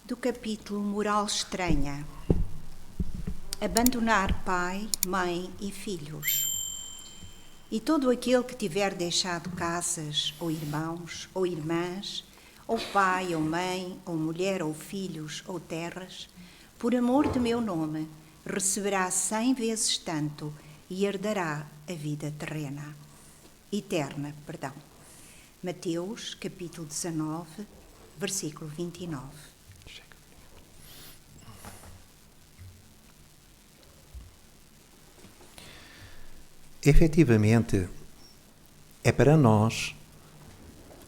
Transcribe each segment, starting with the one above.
do capítulo Moral Estranha. Abandonar pai, mãe e filhos. E todo aquele que tiver deixado casas, ou irmãos, ou irmãs, ou pai, ou mãe, ou mulher, ou filhos, ou terras, por amor de meu nome, receberá 100 vezes tanto e herdará a vida eterna. Mateus, capítulo 19, versículo 29. Efetivamente, é para nós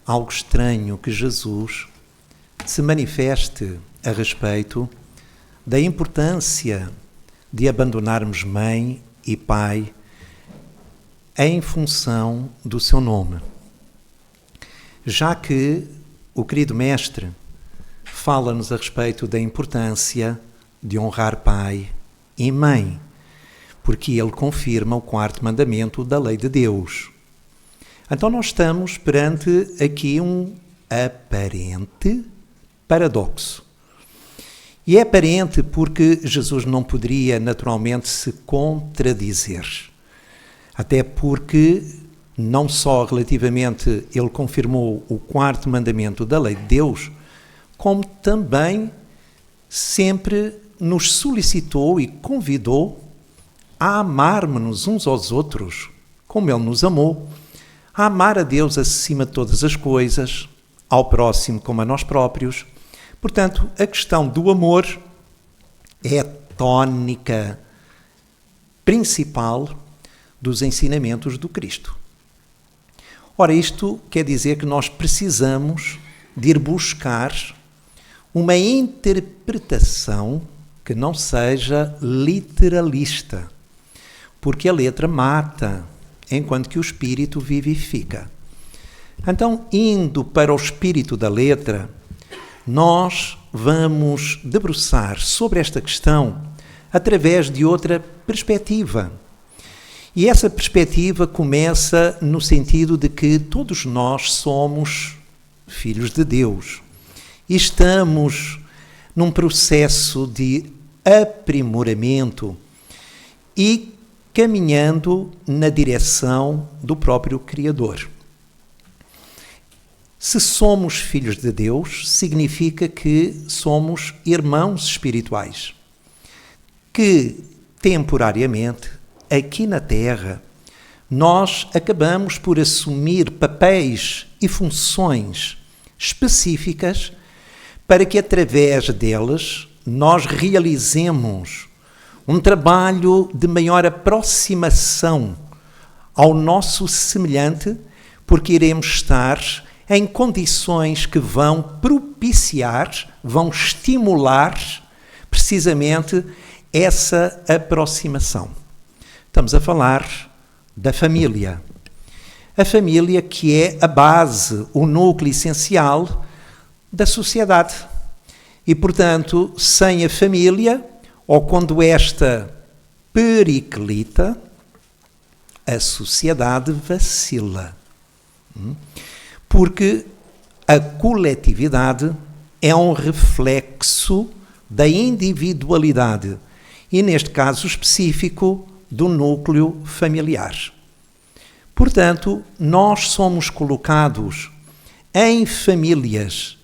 algo estranho que Jesus se manifeste a respeito da importância de abandonarmos mãe e pai em função do seu nome. Já que o querido Mestre fala-nos a respeito da importância de honrar pai e mãe, porque ele confirma o 4º mandamento da lei de Deus. Então nós estamos perante aqui um aparente paradoxo. E é aparente porque Jesus não poderia naturalmente se contradizer. Até porque não só relativamente ele confirmou o 4º mandamento da lei de Deus, como também sempre nos solicitou e convidou a amarmos-nos uns aos outros, como Ele nos amou, a amar a Deus acima de todas as coisas, ao próximo como a nós próprios. Portanto, a questão do amor é a tónica principal dos ensinamentos do Cristo. Ora, isto quer dizer que nós precisamos de ir buscar uma interpretação que não seja literalista, porque a letra mata, enquanto que o espírito vivifica. Então, indo para o espírito da letra, nós vamos debruçar sobre esta questão através de outra perspectiva. E essa perspectiva começa no sentido de que todos nós somos filhos de Deus e estamos num processo de aprimoramento e caminhando na direção do próprio Criador. Se somos filhos de Deus, significa que somos irmãos espirituais, que temporariamente, aqui na Terra, nós acabamos por assumir papéis e funções específicas para que, através delas, nós realizemos um trabalho de maior aproximação ao nosso semelhante, porque iremos estar em condições que vão propiciar, vão estimular precisamente essa aproximação. Estamos a falar da família. A família que é a base, o núcleo essencial da sociedade. E, portanto, sem a família, ou quando esta periclita, a sociedade vacila. Porque a coletividade é um reflexo da individualidade e, neste caso específico, do núcleo familiar. Portanto, nós somos colocados em famílias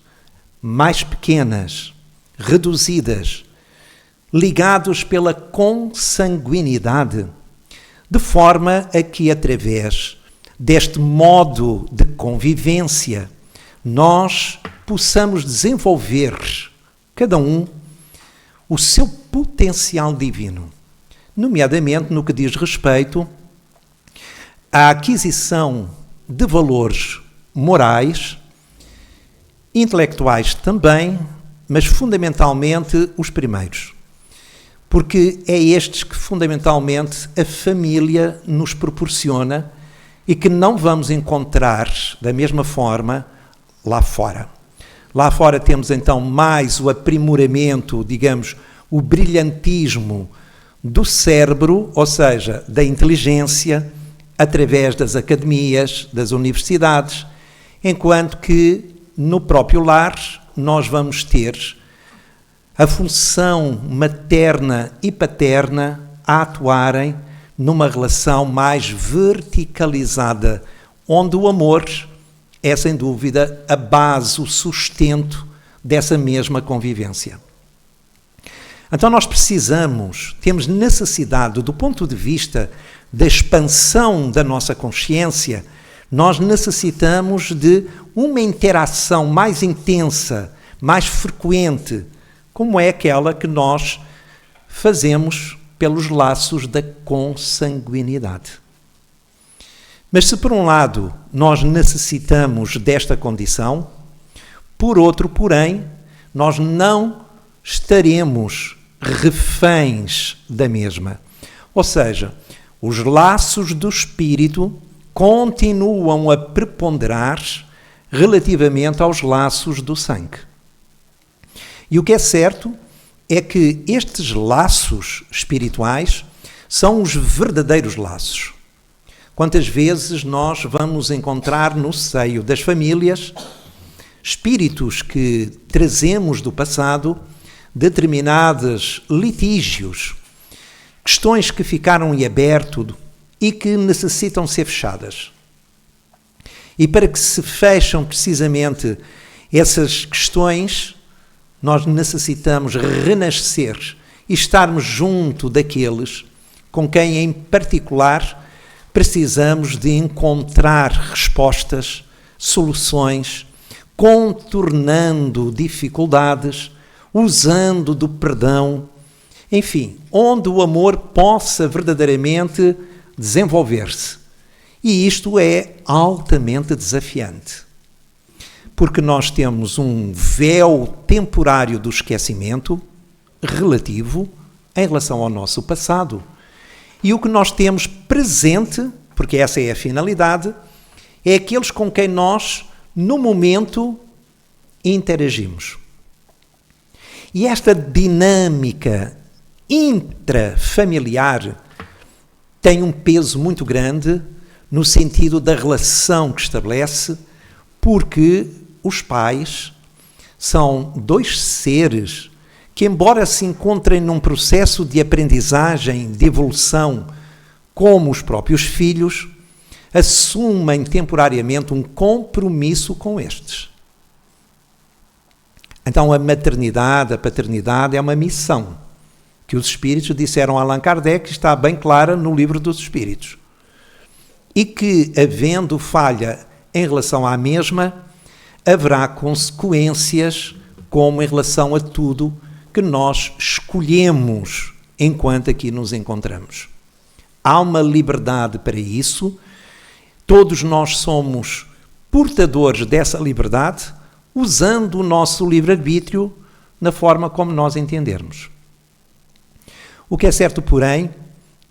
mais pequenas, reduzidas, ligados pela consanguinidade, de forma a que, através deste modo de convivência, nós possamos desenvolver, cada um, o seu potencial divino, nomeadamente no que diz respeito à aquisição de valores morais, intelectuais também, mas fundamentalmente os primeiros. Porque é estes que fundamentalmente a família nos proporciona e que não vamos encontrar da mesma forma lá fora. Lá fora temos então mais o aprimoramento, digamos, o brilhantismo do cérebro, ou seja, da inteligência, através das academias, das universidades, enquanto que no próprio lar nós vamos ter a função materna e paterna a atuarem numa relação mais verticalizada, onde o amor é, sem dúvida, a base, o sustento dessa mesma convivência. Então nós temos necessidade, do ponto de vista da expansão da nossa consciência, nós necessitamos de uma interação mais intensa, mais frequente, como é aquela que nós fazemos pelos laços da consanguinidade. Mas se por um lado nós necessitamos desta condição, por outro, porém, nós não estaremos reféns da mesma. Ou seja, os laços do espírito continuam a preponderar relativamente aos laços do sangue. E o que é certo é que estes laços espirituais são os verdadeiros laços. Quantas vezes nós vamos encontrar no seio das famílias espíritos que trazemos do passado, determinados litígios, questões que ficaram em aberto e que necessitam ser fechadas. E para que se fecham precisamente essas questões, nós necessitamos renascer e estarmos junto daqueles com quem, em particular, precisamos de encontrar respostas, soluções, contornando dificuldades, usando do perdão, enfim, onde o amor possa verdadeiramente desenvolver-se. E isto é altamente desafiante, porque nós temos um véu temporário do esquecimento relativo em relação ao nosso passado. E o que nós temos presente, porque essa é a finalidade, é aqueles com quem nós, no momento, interagimos. E esta dinâmica intrafamiliar tem um peso muito grande no sentido da relação que estabelece, porque os pais são dois seres que, embora se encontrem num processo de aprendizagem, de evolução, como os próprios filhos, assumem temporariamente um compromisso com estes. Então a maternidade, a paternidade é uma missão que os espíritos disseram a Allan Kardec, está bem clara no Livro dos Espíritos. E que, havendo falha em relação à mesma, haverá consequências, como em relação a tudo que nós escolhemos enquanto aqui nos encontramos. Há uma liberdade para isso, todos nós somos portadores dessa liberdade, usando o nosso livre-arbítrio na forma como nós entendermos. O que é certo, porém,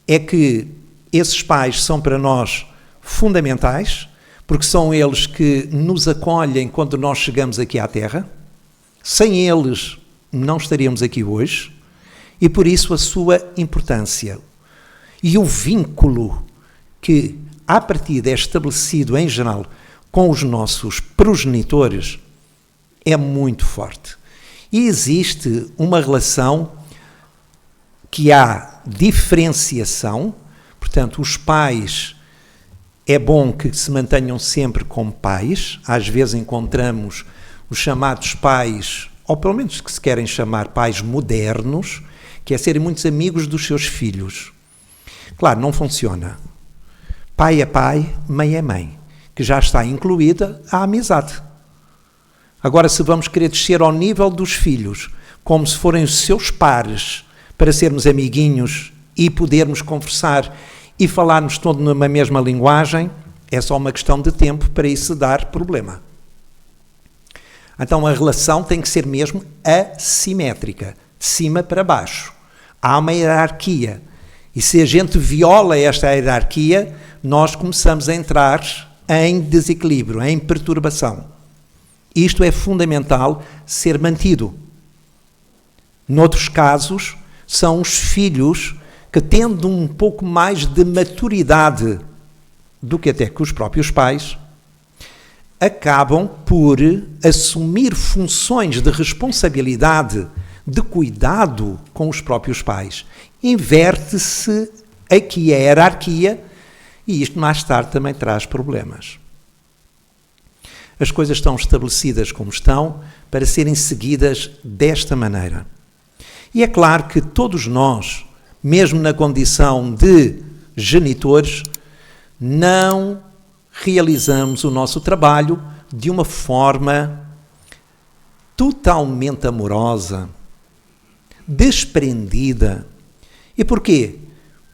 é que esses pais são para nós fundamentais, porque são eles que nos acolhem quando nós chegamos aqui à Terra. Sem eles não estaríamos aqui hoje, e por isso a sua importância. E o vínculo que, à partida, é estabelecido em geral com os nossos progenitores é muito forte. E existe uma relação que há diferenciação, portanto, os pais, é bom que se mantenham sempre como pais. Às vezes encontramos os chamados pais, ou pelo menos que se querem chamar pais modernos, que é serem muitos amigos dos seus filhos. Claro, não funciona. Pai é pai, mãe é mãe, que já está incluída a amizade. Agora, se vamos querer descer ao nível dos filhos, como se forem os seus pares, para sermos amiguinhos e podermos conversar e falarmos todos numa mesma linguagem, é só uma questão de tempo para isso dar problema. Então a relação tem que ser mesmo assimétrica, de cima para baixo. Há uma hierarquia. E se a gente viola esta hierarquia, nós começamos a entrar em desequilíbrio, em perturbação. Isto é fundamental ser mantido. Noutros casos, são os filhos que, tendo um pouco mais de maturidade do que até que os próprios pais, acabam por assumir funções de responsabilidade de cuidado com os próprios pais. Inverte-se aqui a hierarquia e isto mais tarde também traz problemas. As coisas estão estabelecidas como estão para serem seguidas desta maneira. E é claro que todos nós, mesmo na condição de genitores, não realizamos o nosso trabalho de uma forma totalmente amorosa, desprendida. E porquê?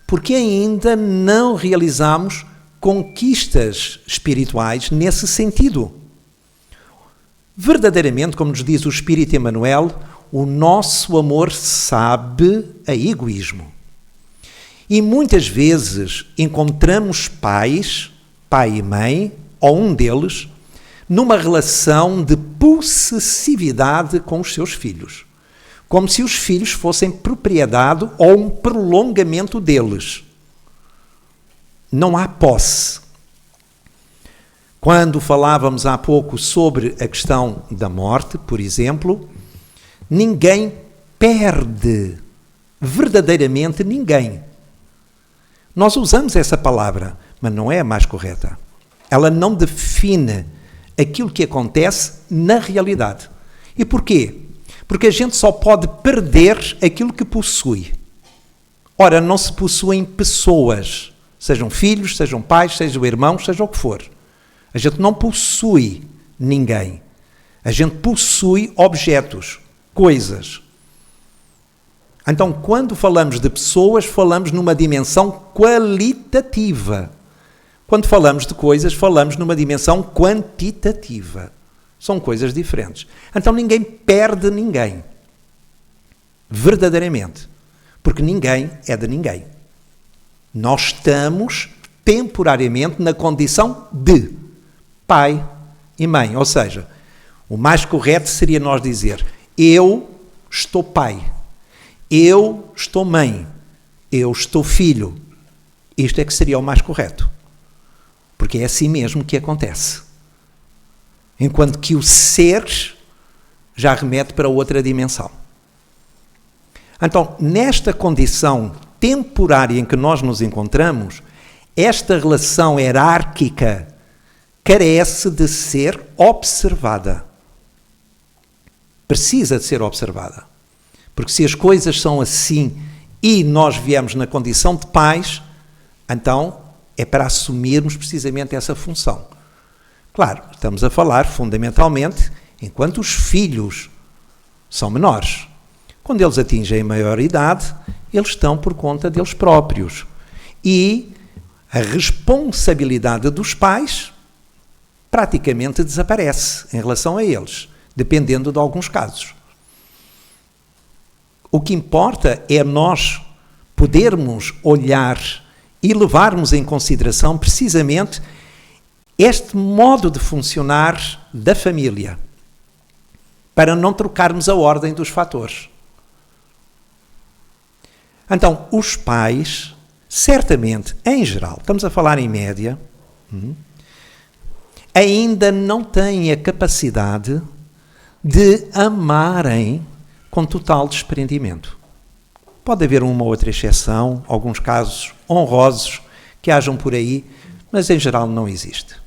Porque ainda não realizamos conquistas espirituais nesse sentido. Verdadeiramente, como nos diz o Espírito Emmanuel, o nosso amor sabe a egoísmo. E muitas vezes encontramos pais, pai e mãe, ou um deles, numa relação de possessividade com os seus filhos, como se os filhos fossem propriedade ou um prolongamento deles. Não há posse. Quando falávamos há pouco sobre a questão da morte, por exemplo, ninguém perde, verdadeiramente ninguém. Nós usamos essa palavra, mas não é a mais correta. Ela não define aquilo que acontece na realidade. E porquê? Porque a gente só pode perder aquilo que possui. Ora, não se possuem pessoas, sejam filhos, sejam pais, sejam irmãos, seja o que for. A gente não possui ninguém. A gente possui objetos, coisas. Então, quando falamos de pessoas, falamos numa dimensão qualitativa. Quando falamos de coisas, falamos numa dimensão quantitativa. São coisas diferentes. Então, ninguém perde ninguém. Verdadeiramente. Porque ninguém é de ninguém. Nós estamos temporariamente na condição de pai e mãe. Ou seja, o mais correto seria nós dizer: eu estou pai, eu estou mãe, eu estou filho. Isto é que seria o mais correto. Porque é assim mesmo que acontece. Enquanto que o ser já remete para outra dimensão. Então, nesta condição temporária em que nós nos encontramos, esta relação hierárquica carece de ser observada. Precisa de ser observada. Porque se as coisas são assim e nós viemos na condição de pais, então é para assumirmos precisamente essa função. Claro, estamos a falar fundamentalmente enquanto os filhos são menores. Quando eles atingem a maioridade, eles estão por conta deles próprios. E a responsabilidade dos pais praticamente desaparece em relação a eles, dependendo de alguns casos. O que importa é nós podermos olhar e levarmos em consideração precisamente este modo de funcionar da família, para não trocarmos a ordem dos fatores. Então, os pais, certamente, em geral, estamos a falar em média, ainda não têm a capacidade de amarem com total desprendimento. Pode haver uma ou outra exceção, alguns casos honrosos que hajam por aí, mas em geral não existe.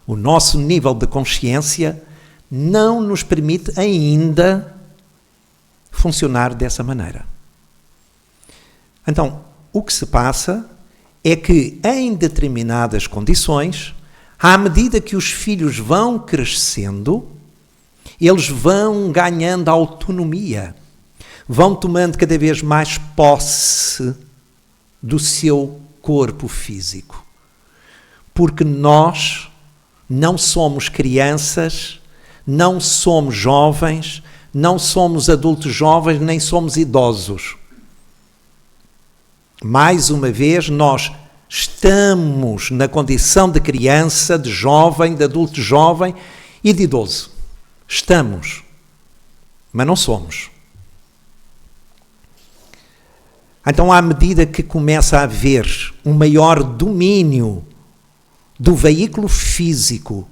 O nosso nível de consciência não nos permite ainda funcionar dessa maneira. Então, o que se passa é que, em determinadas condições, à medida que os filhos vão crescendo, eles vão ganhando autonomia, vão tomando cada vez mais posse do seu corpo físico. Porque nós não somos crianças, não somos jovens, não somos adultos jovens, nem somos idosos. Mais uma vez, nós estamos na condição de criança, de jovem, de adulto jovem e de idoso. Estamos, mas não somos. Então, à medida que começa a haver um maior domínio do veículo físico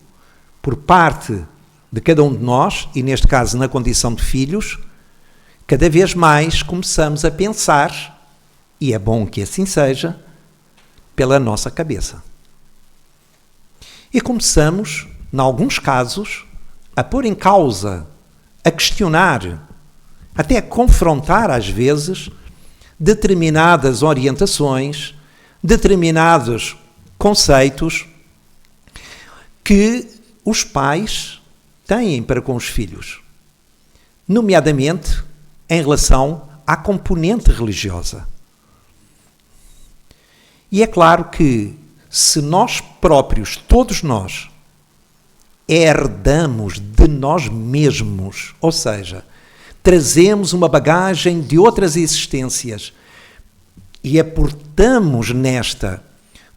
por parte de cada um de nós, e neste caso na condição de filhos, cada vez mais começamos a pensar, e é bom que assim seja, pela nossa cabeça. E começamos, em alguns casos, a pôr em causa, a questionar, até a confrontar às vezes, determinadas orientações, determinados conceitos que os pais têm para com os filhos, nomeadamente em relação à componente religiosa. E é claro que se nós próprios, todos nós, herdamos de nós mesmos, ou seja, trazemos uma bagagem de outras existências e aportamos nesta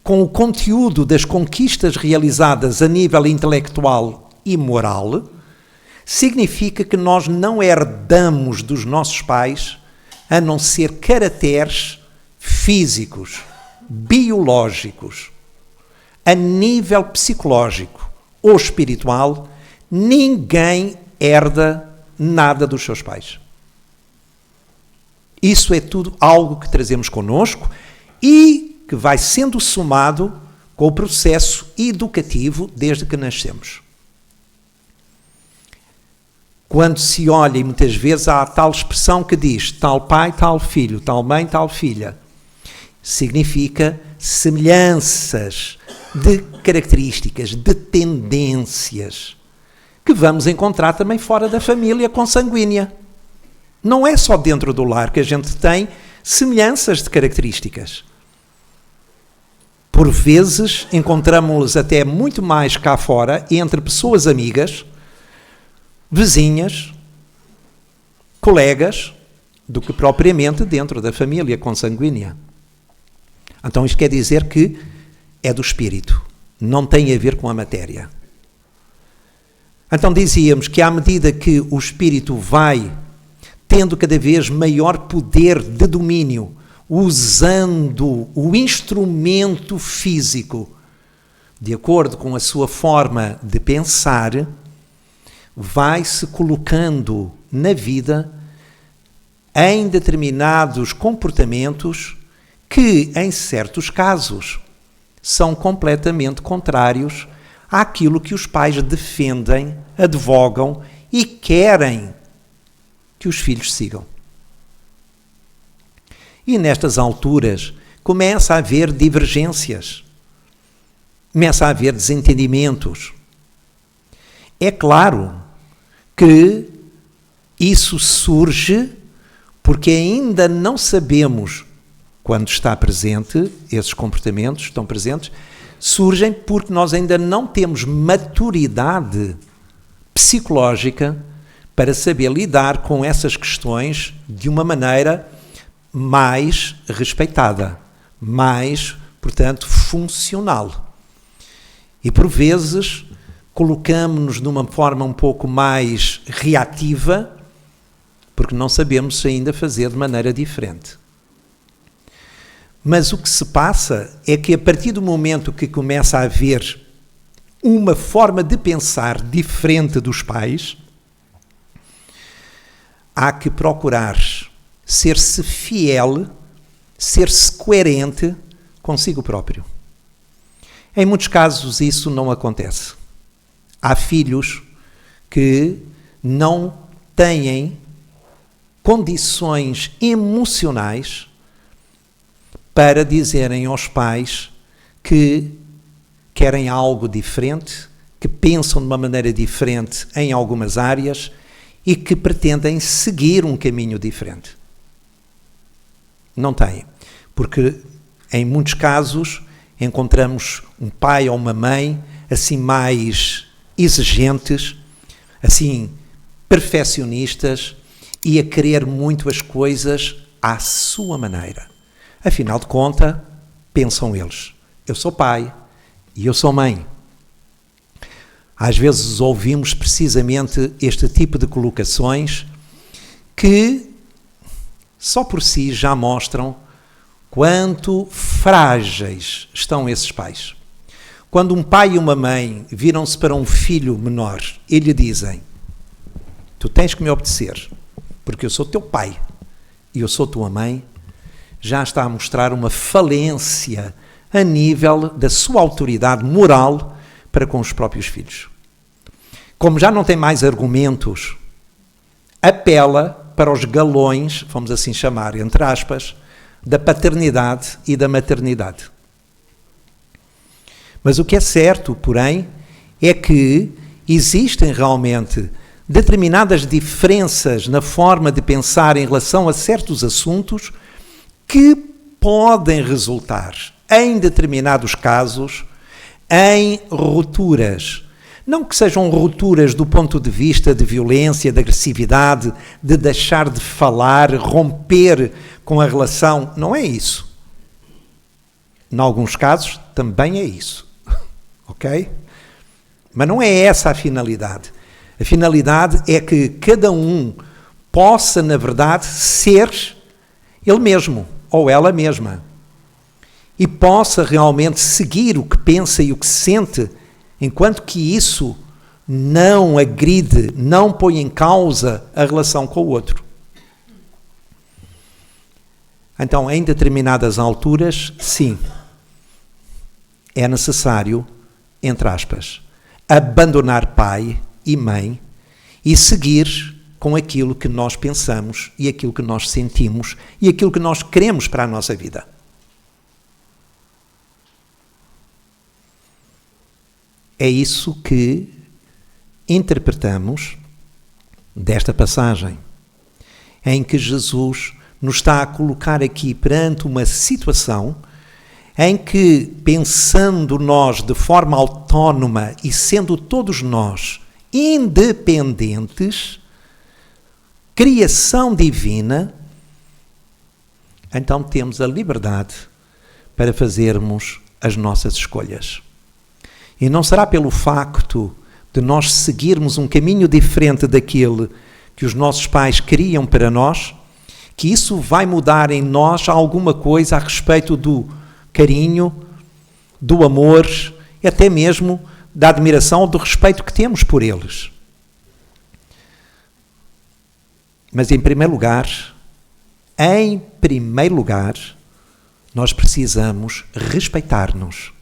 com o conteúdo das conquistas realizadas a nível intelectual e moral, significa que nós não herdamos dos nossos pais a não ser caracteres físicos, biológicos. A nível psicológico ou espiritual, ninguém herda nada dos seus pais. Isso é tudo algo que trazemos connosco e que vai sendo somado com o processo educativo desde que nascemos. Quando se olha, e muitas vezes há a tal expressão que diz tal pai, tal filho, tal mãe, tal filha, significa semelhanças de características, de tendências, que vamos encontrar também fora da família consanguínea. Não é só dentro do lar que a gente tem semelhanças de características. Por vezes encontramos-las até muito mais cá fora, entre pessoas amigas, vizinhas, colegas, do que propriamente dentro da família consanguínea. Então isto quer dizer que é do espírito, não tem a ver com a matéria. Então dizíamos que à medida que o espírito vai tendo cada vez maior poder de domínio, usando o instrumento físico, de acordo com a sua forma de pensar, vai-se colocando na vida em determinados comportamentos que, em certos casos, são completamente contrários àquilo que os pais defendem, advogam e querem que os filhos sigam. E nestas alturas começa a haver divergências, começa a haver desentendimentos. É claro que isso surge porque ainda não sabemos quando está presente, esses comportamentos estão presentes, surgem porque nós ainda não temos maturidade psicológica para saber lidar com essas questões de uma maneira mais respeitada, mais, portanto, funcional. E, por vezes, colocamos-nos de uma forma um pouco mais reativa, porque não sabemos ainda fazer de maneira diferente. Mas o que se passa é que, a partir do momento que começa a haver uma forma de pensar diferente dos pais, há que procurar ser-se fiel, ser-se coerente consigo próprio. Em muitos casos isso não acontece. Há filhos que não têm condições emocionais para dizerem aos pais que querem algo diferente, que pensam de uma maneira diferente em algumas áreas e que pretendem seguir um caminho diferente. Não têm, porque em muitos casos encontramos um pai ou uma mãe assim mais exigentes, assim perfeccionistas e a querer muito as coisas à sua maneira. Afinal de contas, pensam eles, eu sou pai e eu sou mãe. Às vezes ouvimos precisamente este tipo de colocações que só por si já mostram quanto frágeis estão esses pais. Quando um pai e uma mãe viram-se para um filho menor e lhe dizem: tu tens que me obedecer, porque eu sou teu pai e eu sou tua mãe, já está a mostrar uma falência a nível da sua autoridade moral para com os próprios filhos. Como já não tem mais argumentos, apela para os galões, vamos assim chamar, entre aspas, da paternidade e da maternidade. Mas o que é certo, porém, é que existem realmente determinadas diferenças na forma de pensar em relação a certos assuntos que podem resultar, em determinados casos, em rupturas. Não que sejam rupturas do ponto de vista de violência, de agressividade, de deixar de falar, romper com a relação. Não é isso. Em alguns casos, também é isso. Ok? Mas não é essa a finalidade. A finalidade é que cada um possa, na verdade, ser ele mesmo ou ela mesma. E possa realmente seguir o que pensa e o que sente, enquanto que isso não agride, não põe em causa a relação com o outro. Então, em determinadas alturas, sim, é necessário, entre aspas, abandonar pai e mãe e seguir com aquilo que nós pensamos e aquilo que nós sentimos e aquilo que nós queremos para a nossa vida. É isso que interpretamos desta passagem, em que Jesus nos está a colocar aqui perante uma situação em que, pensando nós de forma autónoma e sendo todos nós independentes, criação divina, então temos a liberdade para fazermos as nossas escolhas. E não será pelo facto de nós seguirmos um caminho diferente daquele que os nossos pais queriam para nós, que isso vai mudar em nós alguma coisa a respeito do carinho, do amor, e até mesmo da admiração ou do respeito que temos por eles. Mas em primeiro lugar, nós precisamos respeitar-nos.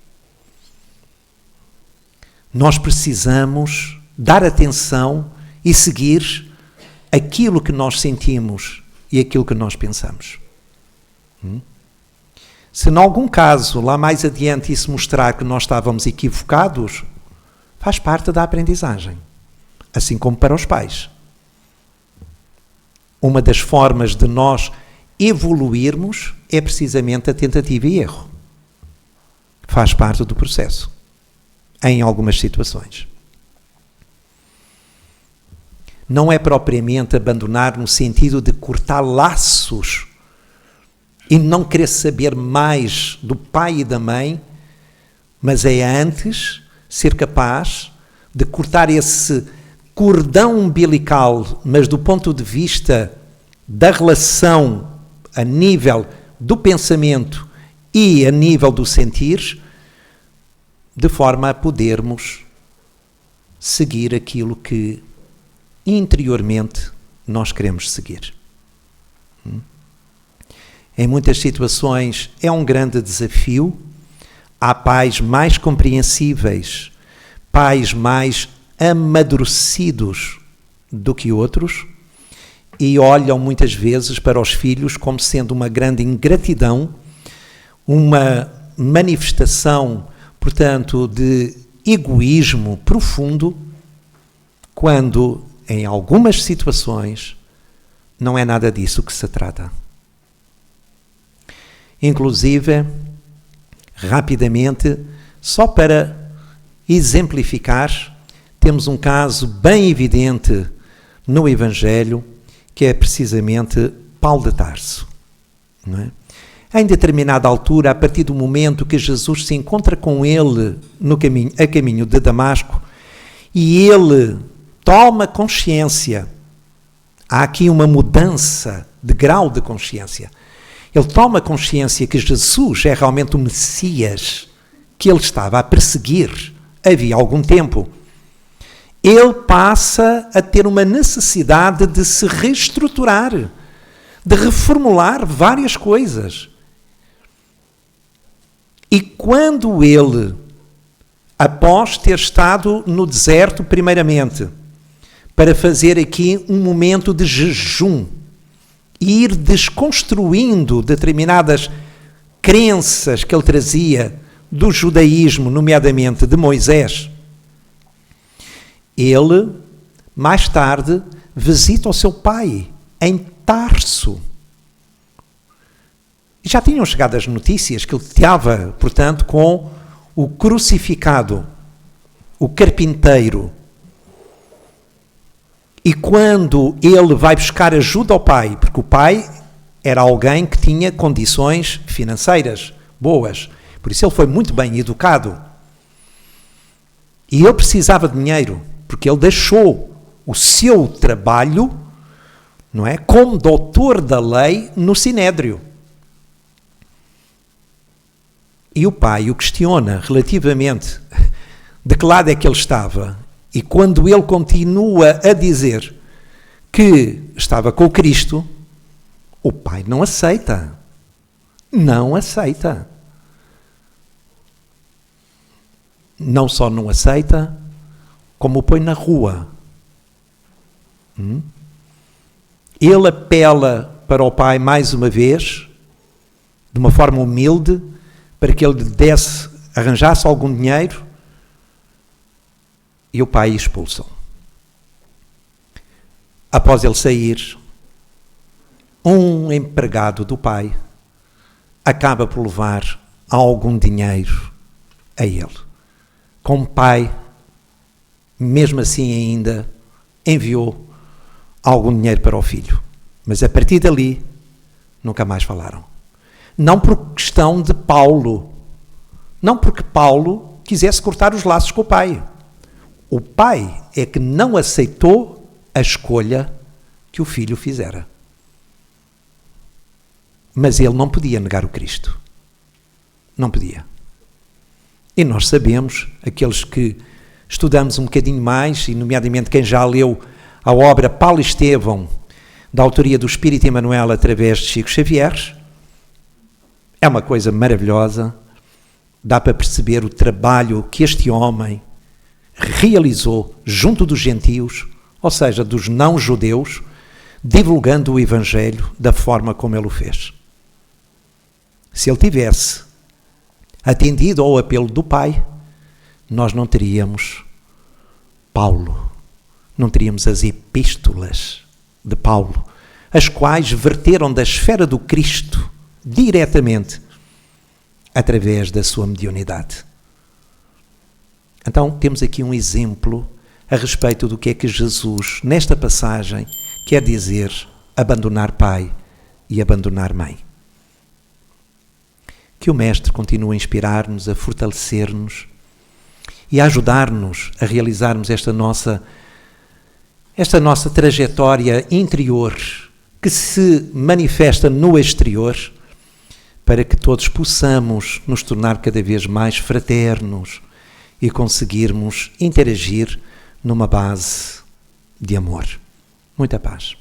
Nós precisamos dar atenção e seguir aquilo que nós sentimos e aquilo que nós pensamos. Se em algum caso, lá mais adiante, isso mostrar que nós estávamos equivocados, faz parte da aprendizagem, assim como para os pais. Uma das formas de nós evoluirmos é precisamente a tentativa e erro. Faz parte do processo, em algumas situações. Não é propriamente abandonar no sentido de cortar laços e não querer saber mais do pai e da mãe, mas é antes ser capaz de cortar esse cordão umbilical, mas do ponto de vista da relação a nível do pensamento e a nível do sentir, de forma a podermos seguir aquilo que interiormente nós queremos seguir. Em muitas situações é um grande desafio. Há pais mais compreensíveis, pais mais amadurecidos do que outros e olham muitas vezes para os filhos como sendo uma grande ingratidão, uma manifestação, portanto, de egoísmo profundo, quando, em algumas situações, não é nada disso que se trata. Inclusive, rapidamente, só para exemplificar, temos um caso bem evidente no Evangelho, que é precisamente Paulo de Tarso. Não é? Em determinada altura, a partir do momento que Jesus se encontra com ele a caminho de Damasco, e ele toma consciência, há aqui uma mudança de grau de consciência. Ele toma consciência que Jesus é realmente o Messias que ele estava a perseguir havia algum tempo, ele passa a ter uma necessidade de se reestruturar, de reformular várias coisas. E quando ele, após ter estado no deserto primeiramente, para fazer aqui um momento de jejum, e ir desconstruindo determinadas crenças que ele trazia do judaísmo, nomeadamente de Moisés, ele, mais tarde, visita o seu pai em Tarso. E já tinham chegado as notícias que ele estava, portanto, com o crucificado, o carpinteiro. E quando ele vai buscar ajuda ao pai, porque o pai era alguém que tinha condições financeiras boas, por isso ele foi muito bem educado. E ele precisava de dinheiro, porque ele deixou o seu trabalho, não é, como doutor da lei no Sinédrio. E o pai o questiona relativamente de que lado é que ele estava. E quando ele continua a dizer que estava com Cristo, o pai não aceita. Não aceita. Não só não aceita, como o põe na rua. Ele apela para o pai mais uma vez, de uma forma humilde, para que ele lhe arranjasse algum dinheiro, e o pai expulsa-o. Após ele sair, um empregado do pai acaba por levar algum dinheiro a ele. Como pai, mesmo assim ainda, enviou algum dinheiro para o filho. Mas a partir dali, nunca mais falaram. Não por questão de Paulo. Não porque Paulo quisesse cortar os laços com o pai. O pai é que não aceitou a escolha que o filho fizera. Mas ele não podia negar o Cristo. Não podia. E nós sabemos, aqueles que estudamos um bocadinho mais, e nomeadamente quem já leu a obra Paulo Estevão, da autoria do Espírito Emmanuel através de Chico Xavier, é uma coisa maravilhosa, dá para perceber o trabalho que este homem realizou junto dos gentios, ou seja, dos não-judeus, divulgando o Evangelho da forma como ele o fez. Se ele tivesse atendido ao apelo do Pai, nós não teríamos Paulo, não teríamos as epístolas de Paulo, as quais verteram da esfera do Cristo diretamente através da sua mediunidade. Então, temos aqui um exemplo a respeito do que é que Jesus, nesta passagem, quer dizer abandonar pai e abandonar mãe. Que o Mestre continue a inspirar-nos, a fortalecer-nos e a ajudar-nos a realizarmos esta nossa trajetória interior que se manifesta no exterior, para que todos possamos nos tornar cada vez mais fraternos e conseguirmos interagir numa base de amor. Muita paz.